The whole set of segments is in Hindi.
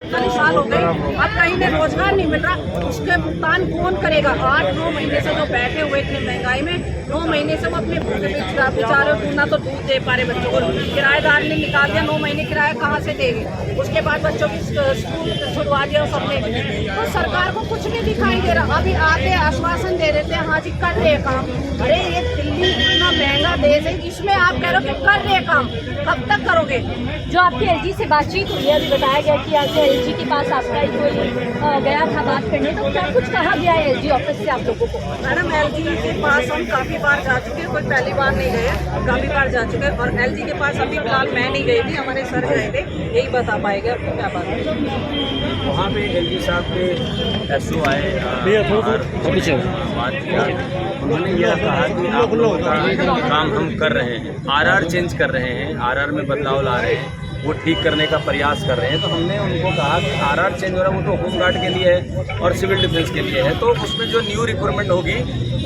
साल हो गए, अब कहीं में रोजगार नहीं मिल रहा, उसके भुगतान कौन करेगा? 8-9 महीने से जो बैठे हुए इतने महंगाई में, 9 महीने से वो अपने बेचारे ना तो दूध दे पा रहे बच्चों को, किराएदार ने निकाल दिया, 9 महीने किराया कहाँ से देंगे? उसके बाद बच्चों की स्कूल छुड़वा दिया सबने। तो सरकार को कुछ नहीं दिखाई दे रहा। अभी आके आश्वासन दे देते हैं हाँ जी कर रहे काम। अरे ये दिल्ली इतना महंगा देश है, इसमें आप कह रहे हो कि कर रहे काम, कब तक करोगे? जो आपकी एलजी से बातचीत हुई है, अभी बताया गया कि आज एलजी के पास आपका ही कोई गया था बात करने, तो क्या कुछ कहा गया है एलजी ऑफिस से आप लोगों को? मैडम एलजी के पास हम काफ़ी बार जा चुके हैं, कोई पहली बार नहीं गए, काफ़ी बार जा चुके हैं। और एलजी के पास अभी फिलहाल मैं नहीं गई थी, हमारे सर गए थे, यही बता पाएंगे आपको क्या बात है। वहाँ पे एलजी साहब के एसओ आए, बात किया, उन्होंने यह कहा कि आप लोगों का काम हम कर रहे हैं, आरआर चेंज कर रहे हैं, आरआर में बदलाव ला रहे हैं, वो ठीक करने का प्रयास कर रहे हैं। तो हमने उनको कहा कि आरआर चेंज हो रहा है, वो तो होम गार्ड के लिए है और सिविल डिफेंस के लिए है, तो उसमें जो न्यू रिक्रूटमेंट होगी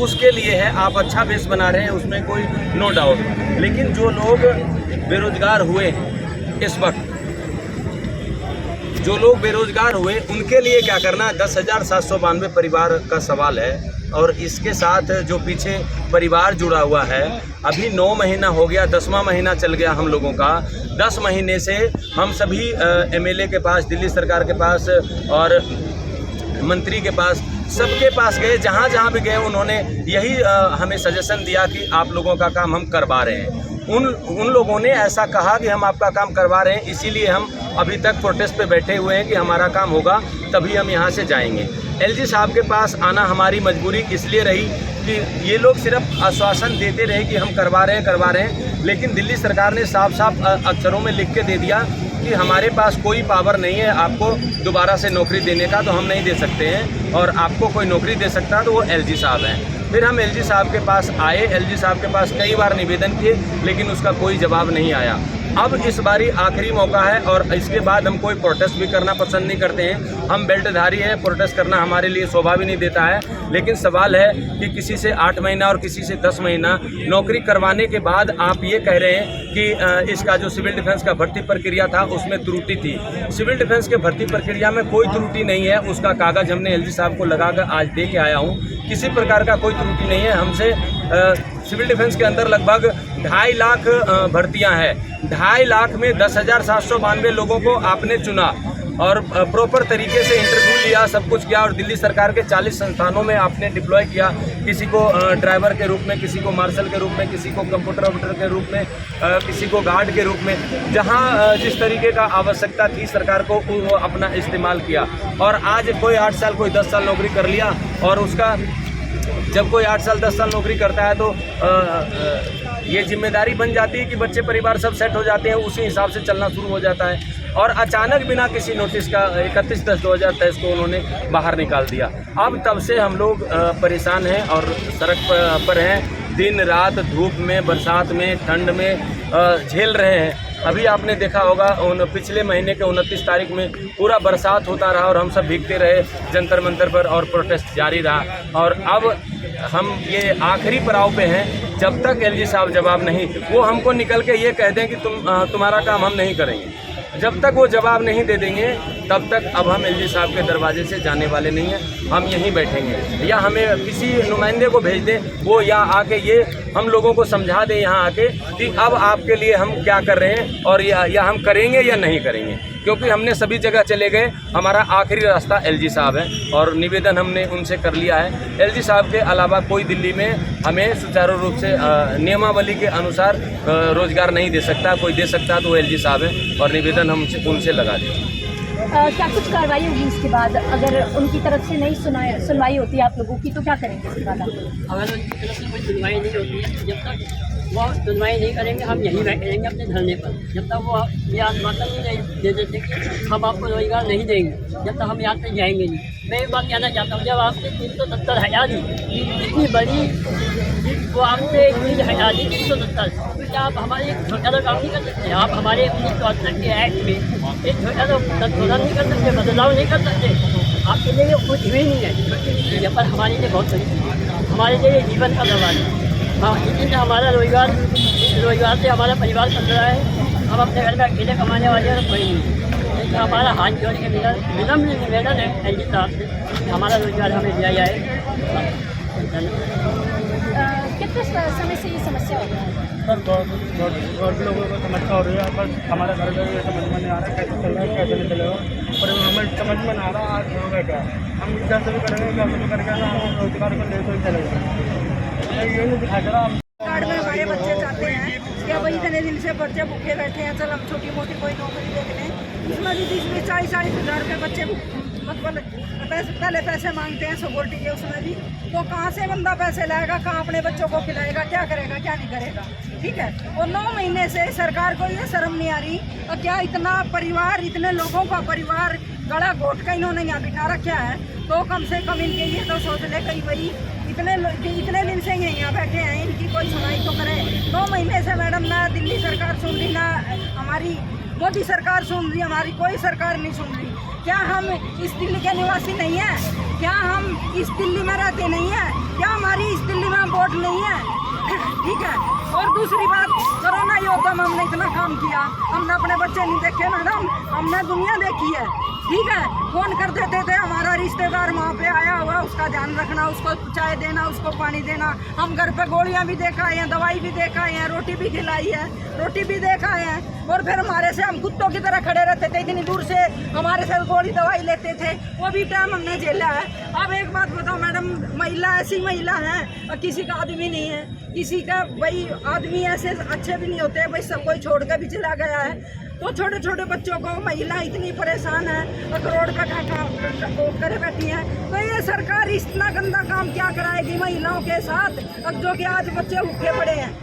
उसके लिए है। आप अच्छा बेस बना रहे हैं, उसमें कोई नो डाउट। लेकिन जो लोग बेरोजगार हुए हैं इस वक्त, जो लोग बेरोजगार हुए उनके लिए क्या करना, 10,792 परिवार का सवाल है। और इसके साथ जो पीछे परिवार जुड़ा हुआ है, अभी 9 महीना हो गया, 10वां महीना चल गया हम लोगों का। 10 महीने से हम सभी एमएलए के पास, दिल्ली सरकार के पास और मंत्री के पास, सबके पास गए, जहाँ जहाँ भी गए उन्होंने यही हमें सजेशन दिया कि आप लोगों का काम हम करवा रहे हैं। उन लोगों ने ऐसा कहा कि हम आपका काम करवा रहे हैं, इसीलिए हम अभी तक प्रोटेस्ट पे बैठे हुए हैं कि हमारा काम होगा तभी हम यहाँ से जाएंगे। एलजी साहब के पास आना हमारी मजबूरी इसलिए रही कि ये लोग सिर्फ आश्वासन देते रहे कि हम करवा रहे हैं, लेकिन दिल्ली सरकार ने साफ साफ अक्षरों में लिख के दे दिया कि हमारे पास कोई पावर नहीं है आपको दोबारा से नौकरी देने का, तो हम नहीं दे सकते हैं, और आपको कोई नौकरी दे सकता है तो वो एलजी साहब हैं। फिर हम एलजी साहब के पास आए, एलजी साहब के पास कई बार निवेदन किए, लेकिन उसका कोई जवाब नहीं आया। अब इस बारी आखिरी मौका है और इसके बाद हम कोई प्रोटेस्ट भी करना पसंद नहीं करते हैं। हम बेल्टधारी हैं, प्रोटेस्ट करना हमारे लिए शोभा भी नहीं देता है, लेकिन सवाल है कि किसी से 8 महीना और किसी से 10 महीना नौकरी करवाने के बाद आप ये कह रहे हैं कि इसका जो सिविल डिफेंस का भर्ती प्रक्रिया था उसमें त्रुटि थी। सिविल डिफेंस के भर्ती प्रक्रिया में कोई त्रुटि नहीं है, उसका कागज़ हमने एलजी साहब को लगाकर आज दे के आया हूँ, किसी प्रकार का कोई त्रुटि नहीं है। हमसे सिविल डिफेंस के अंदर लगभग 2.5 लाख भर्तियां हैं, 2.5 लाख में 10,792 लोगों को आपने चुना और प्रॉपर तरीके से इंटरव्यू लिया, सब कुछ किया, और दिल्ली सरकार के 40 संस्थानों में आपने डिप्लॉय किया, किसी को ड्राइवर के रूप में, किसी को मार्शल के रूप में, किसी को कंप्यूटर ऑपरेटर के रूप में, किसी को गार्ड के रूप में, जहां जिस तरीके का आवश्यकता थी सरकार को वो अपना इस्तेमाल किया। और आज कोई 8 साल कोई 10 साल नौकरी कर लिया, और उसका जब कोई 8 साल 10 साल नौकरी करता है तो ये जिम्मेदारी बन जाती है कि बच्चे परिवार सब सेट हो जाते हैं, उसी हिसाब से चलना शुरू हो जाता है। और अचानक बिना किसी नोटिस का 31/10/2023 को उन्होंने बाहर निकाल दिया। अब तब से हम लोग परेशान हैं और सड़क पर हैं, दिन रात धूप में, बरसात में, ठंड में झेल रहे हैं। अभी आपने देखा होगा पिछले महीने के 29 तारीख में पूरा बरसात होता रहा और हम सब भीगते रहे जंतर मंतर पर और प्रोटेस्ट जारी रहा। और अब हम ये आखिरी पड़ाव पे हैं, जब तक एलजी साहब जवाब नहीं, वो हमको निकल के ये कह दें कि तुम्हारा काम हम नहीं करेंगे, जब तक वो जवाब नहीं दे देंगे तब तक अब हम एलजी साहब के दरवाजे से जाने वाले नहीं हैं। हम यहीं बैठेंगे, या हमें किसी नुमाइंदे को भेज दें, वो या आके ये हम लोगों को समझा दें यहाँ आके कि अब आपके लिए हम क्या कर रहे हैं, और या हम करेंगे या नहीं करेंगे, क्योंकि हमने सभी जगह चले गए। हमारा आखिरी रास्ता एलजी साहब है और निवेदन हमने उनसे कर लिया है। एलजी साहब के अलावा कोई दिल्ली में हमें सुचारू रूप से नियमावली के अनुसार रोजगार नहीं दे सकता, कोई दे सकता तो वो एलजी साहब है, और निवेदन हम उनसे लगा दें। क्या कुछ कार्रवाई होगी इसके बाद? अगर उनकी तरफ से नहीं सुनवाई होती है आप लोगों की, तो क्या करेंगे इसके बाद? अगर उनकी तरफ से कोई सुनवाई नहीं होती है, जब तक वो सुनवाई नहीं करेंगे हम यहीं बैठेंगे अपने धरने पर, जब तक वो ये आश्वासन नहीं दे देते कि हम आपको रोजगार नहीं देंगे, जब तक हम यहाँ से जाएंगे नहीं। मैं एक बात कहना चाहता हूँ, जब आपसे 370 हटा दी, इतनी बड़ी वो आपसे चीज़ हटा दी 370, तो क्या आप हमारे छोटा सा काम नहीं कर सकते? आप हमारे 1964 के एक्ट में एक छोटा सा संशोधन नहीं कर सकते, बदलाव नहीं कर सकते? आपके लिए कुछ भी नहीं है, यहाँ पर हमारे लिए बहुत बड़ी, हमारे लिए जीवन का सवाल है। हाँ, इसी से हमारा रोजगार से हमारा परिवार चल रहा है। हम अपने घर में अकेले कमाने वाले हैं, कोई नहीं। हमारा हाथ जोड़ के विनम्र निवेदन है एल जी साहब से, हमारा रोजगार हमें दिया जाए। कितने समय से ये समस्या हो रही है? सर बहुत लोगों को समस्या हो रही है, पर हमारा घर में ये समझ में नहीं आ रहा कैसे चल रहा है कैसे नहीं चलेगा, पर हमें समझ में नहीं आ रहा आज होगा क्या। हम कैसे भी करेंगे कैसे भी करके ना हम रोजगार को ले तो ही चलेगा। ये नहीं दिखा रहा हम कार्ड में हमारे बच्चे चाहते हैं कि अब इतने दिन से बच्चे भूखे बैठे हैं, चल हम छोटी मोटी कोई नौकरी देख लें। उसमें भी 40-40 हज़ार रुपये बच्चे मतलब पहले पैसे मांगते हैं सिक्योरिटी के, उसमें भी तो कहाँ से बंदा पैसे लाएगा, कहाँ अपने बच्चों को खिलाएगा, क्या करेगा क्या नहीं करेगा। ठीक है, और 9 महीने से सरकार को ये शर्म नहीं आ रही और क्या इतना परिवार, इतने लोगों का परिवार गला घोट का इन्होंने यहाँ बिठा रखा है, तो कम से कम इनके लिए तो सोच ले कहीं भाई इतने दिन से ये यहाँ बैठे हैं, इनकी कोई सुनाई तो करे। 9 महीने से मैडम ना दिल्ली सरकार सुन रही, ना हमारी मोदी सरकार सुन रही, हमारी कोई सरकार नहीं सुन रही। क्या हम इस दिल्ली के निवासी नहीं हैं? क्या हम इस दिल्ली में रहते नहीं हैं? क्या हमारी इस दिल्ली में वोट नहीं है? ठीक है, और दूसरी बात, कोरोना योद्धा में हमने इतना काम किया, हमने अपने बच्चे नहीं देखे मैडम, हमने दुनिया देखी है। ठीक है, फोन कर देते थे, हमारा रिश्तेदार वहाँ पे आया हुआ, उसका ध्यान रखना, उसको चाय देना, उसको पानी देना। हम घर पे गोलियाँ भी देखा है, दवाई भी देखा है, रोटी भी खिलाई है, रोटी भी देखा है, और फिर हमारे से हम कुत्तों की तरह खड़े रहते थे, इतनी दूर से हमारे से गोली दवाई लेते थे, वो भी टाइम हमने झेला है। अब एक बात बताओ मैडम, महिला ऐसी महिला है और किसी का आदमी नहीं है, किसी का भाई आदमी ऐसे अच्छे भी नहीं होते, भाई सब कोई छोड़ कर भी चला गया है। तो छोटे छोटे बच्चों को महिला इतनी परेशान है और करोड़ का करे बैठी है, तो ये सरकार इतना गंदा काम क्या कराएगी महिलाओं के साथ, अब जो कि आज बच्चे भूखे पड़े हैं।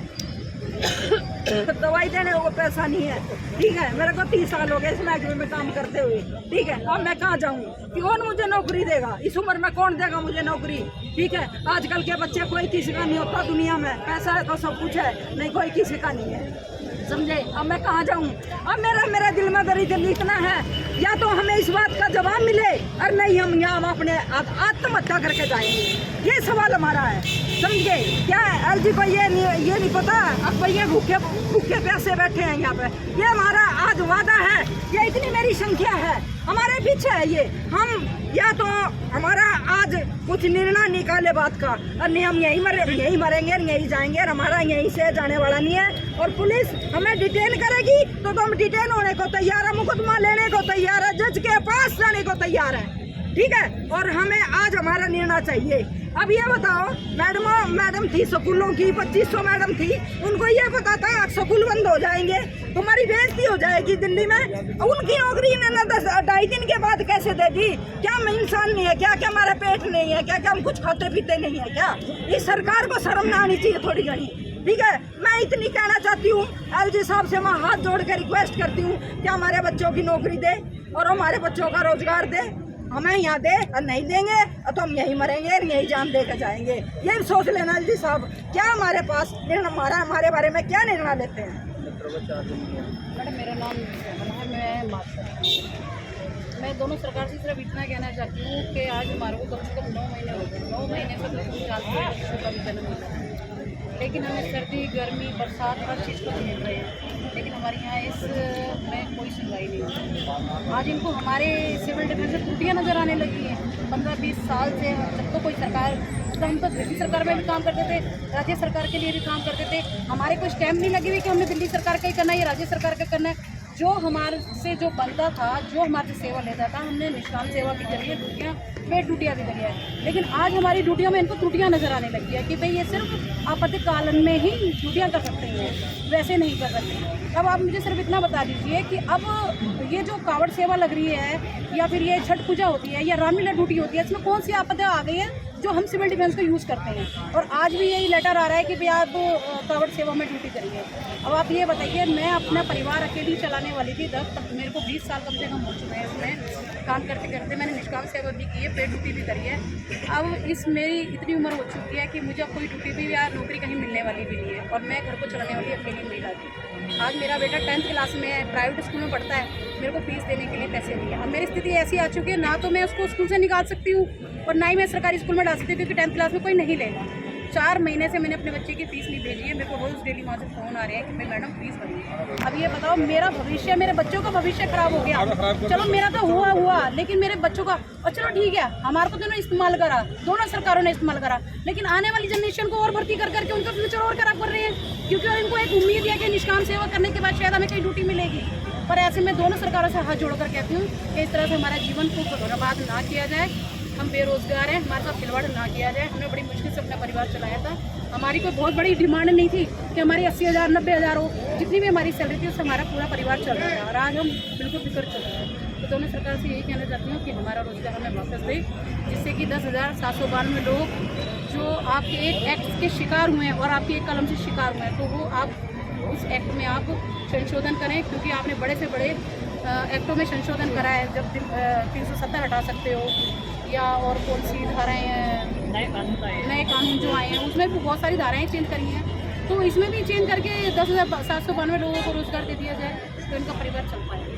दवाई देने को पैसा नहीं है। ठीक है, मेरे को 30 साल हो गए इस महकमे में काम करते हुए। ठीक है, अब मैं कहाँ जाऊँ, कौन मुझे नौकरी देगा, इस उम्र में कौन देगा मुझे नौकरी। ठीक है, आजकल के बच्चे कोई किसी का नहीं होता दुनिया में, पैसा है तो सब कुछ है, नहीं कोई किसी का नहीं है, समझे। अब मैं कहाँ जाऊँ, अब मेरा दिल में दर्द इतना है, या तो हमें इस बात का जवाब मिले और नहीं हम यहाँ अपने आत्महत्या करके जाएंगे, ये सवाल हमारा है, समझे। क्या एलजी को ये नहीं पता, अब भाई ये भूखे प्यासे बैठे हैं यहाँ पे, ये हमारा आज वादा है, ये इतनी मेरी संख्या है, हमारे पीछे है ये। हम या तो हमारा आज कुछ निर्णय निकाले बात का, और नहीं हम यहीं मरेंगे यहीं जाएंगे, और हमारा यहीं से जाने वाला नहीं है। और पुलिस हमें डिटेन करेगी तो हम डिटेन होने को तैयार है, मुकदमा लेने को तैयार है, जज के पास जाने को तैयार है। ठीक है, और हमें आज हमारा निर्णय चाहिए। अब ये बताओ, मैडम थी स्कूलों की, 2500 मैडम थी, उनको ये पता था स्कूल बंद हो जाएंगे, तुम्हारी बेइज्जती हो जाएगी दिल्ली में, उनकी नौकरी इन्होंने 2.5 दिन के बाद कैसे दे दी। क्या हम इंसान नहीं है क्या, क्या हमारा पेट नहीं है क्या, क्या हम कुछ खाते पीते नहीं है क्या। इस सरकार को शर्म ना आनी चाहिए थोड़ी घनी। ठीक है, मैं इतनी कहना चाहती हूँ, एलजी साहब से मैं हाथ जोड़ कर रिक्वेस्ट करती हूँ कि हमारे बच्चों की नौकरी दे और हमारे बच्चों का रोजगार दे, हमें यहाँ दे, और नहीं देंगे तो हम यहीं मरेंगे और यहीं जान दे कर जाएंगे। ये सोच लेना एलजी साहब, क्या हमारे पास हमारे बारे में क्या निर्णय लेते हैं। मैडम मेरा नाम मैं दोनों सरकार से सिर्फ इतना कहना चाहती हूँ कि आज हमारे को कम से कम 9 महीने हो गए, 9 महीने से लेकिन हमें सर्दी गर्मी बरसात हर चीज़ को झेल रहे हैं, लेकिन हमारे यहाँ इस में कोई सुनवाई नहीं होती। आज इनको हमारे सिविल डिफेंस से त्रुटियाँ नज़र आने लगी हैं। 15-20 साल से जब तो कोई सरकार, तो हम तो दिल्ली सरकार में भी काम करते थे, राज्य सरकार के लिए भी काम करते थे, हमारे कोई स्टैम्प नहीं लगी हुई कि हमने दिल्ली सरकार का ही करना है या राज्य सरकार का करना है। जो हमारे से जो बनता था, जो हमारे से सेवा लेता था, हमने निष्काम सेवा के जरिए ड्यूटियाँ पेड ड्यूटियाँ भी करी है, लेकिन आज हमारी ड्यूटियों में इनको त्रुटियाँ नज़र आने लगी है कि भाई ये सिर्फ आपातकाल में ही ड्यूटियाँ कर सकते हैं, वैसे नहीं कर सकते। अब आप मुझे सिर्फ इतना बता दीजिए कि अब ये जो कावड़ सेवा लग रही है या फिर ये छठ पूजा होती है या रामलीला ड्यूटी होती है, इसमें कौन सी आपदा आ गई है जो हम सिविल डिफेंस को यूज़ करते हैं। और आज भी यही लेटर आ रहा है कि भाई आप कावड़ सेवा में ड्यूटी करिए। अब आप ये बताइए, मैं अपना परिवार अकेली चलाने वाली थी, मेरे को 20 साल कम से कम हो चुके हैं इसमें काम करते करते। मैंने निष्काम सेवा भी की है, पेड ड्यूटी भी करी है। अब इस मेरी इतनी उम्र हो चुकी है कि मुझे अब कोई ड्यूटी भी या नौकरी कहीं मिलने वाली भी नहीं है, और मैं घर को चलाने वाली अकेली महिला थी। आज मेरा बेटा 10th क्लास में है, प्राइवेट स्कूल में पढ़ता है, मेरे को फीस देने के लिए पैसे दिए। अब मेरी स्थिति ऐसी आ चुकी है, ना तो मैं उसको स्कूल से निकाल सकती हूँ और ना ही मैं सरकारी स्कूल में डाल सकती हूँ, क्योंकि 10th क्लास में कोई नहीं लेगा। 4 महीने से मैंने अपने बच्चे की फीस नहीं भेजी है। मेरे को रोज़ डेली वहाँ से फ़ोन आ रहे हैं कि भाई मैडम फीस भरिए। अब ये बताओ, मेरा भविष्य, मेरे बच्चों का भविष्य खराब हो गया। चलो मेरा तो हुआ, लेकिन मेरे बच्चों का, और चलो ठीक है, हमारा तो दोनों इस्तेमाल करा, दोनों सरकारों ने इस्तेमाल करा, लेकिन आने वाली जनरेशन को और भर्ती कर करके उनका फ्यूचर और खराब कर रहे हैं, क्योंकि इनको एक उम्मीद है कि निष्काम सेवा करने के बाद शायद हमें कहीं ड्यूटी मिलेगी। पर ऐसे में दोनों सरकारों से हाथ जोड़कर कहती हूँ कि इस तरह से हमारा जीवन को बर्बाद ना किया जाए। हम बेरोजगार हैं, हमारे साथ खिलवाड़ ना किया जाए। हमने बड़ी मुश्किल से अपना परिवार चलाया था। हमारी कोई बहुत बड़ी डिमांड नहीं थी कि हमारी 80,000 90,000 हो, जितनी भी हमारी सैलरी थी उससे हमारा पूरा परिवार चल रहा था, और आज हम बिल्कुल बिखर चल रहे हैं। तो दोनों सरकार से यही कहना चाहती हूँ कि हमारा रोजगार हमें वापस दे, जिससे कि 10,792 लोग जो आपके एक एक्ट के शिकार हुए हैं और आपके एक कलम से शिकार हुए हैं, तो वो आप उस एक्ट में आप संशोधन करें, क्योंकि आपने बड़े से बड़े एक्टों में संशोधन करा है। जब 370 हटा सकते हो, या और कौन सी धाराएँ, नए कानून जो आए हैं उसमें भी बहुत सारी धाराएँ चेंज करी हैं, तो इसमें भी चेंज करके 10,792 लोगों को रोजगार दे दिया जाए, तो इनका परिवार चल पाएगा।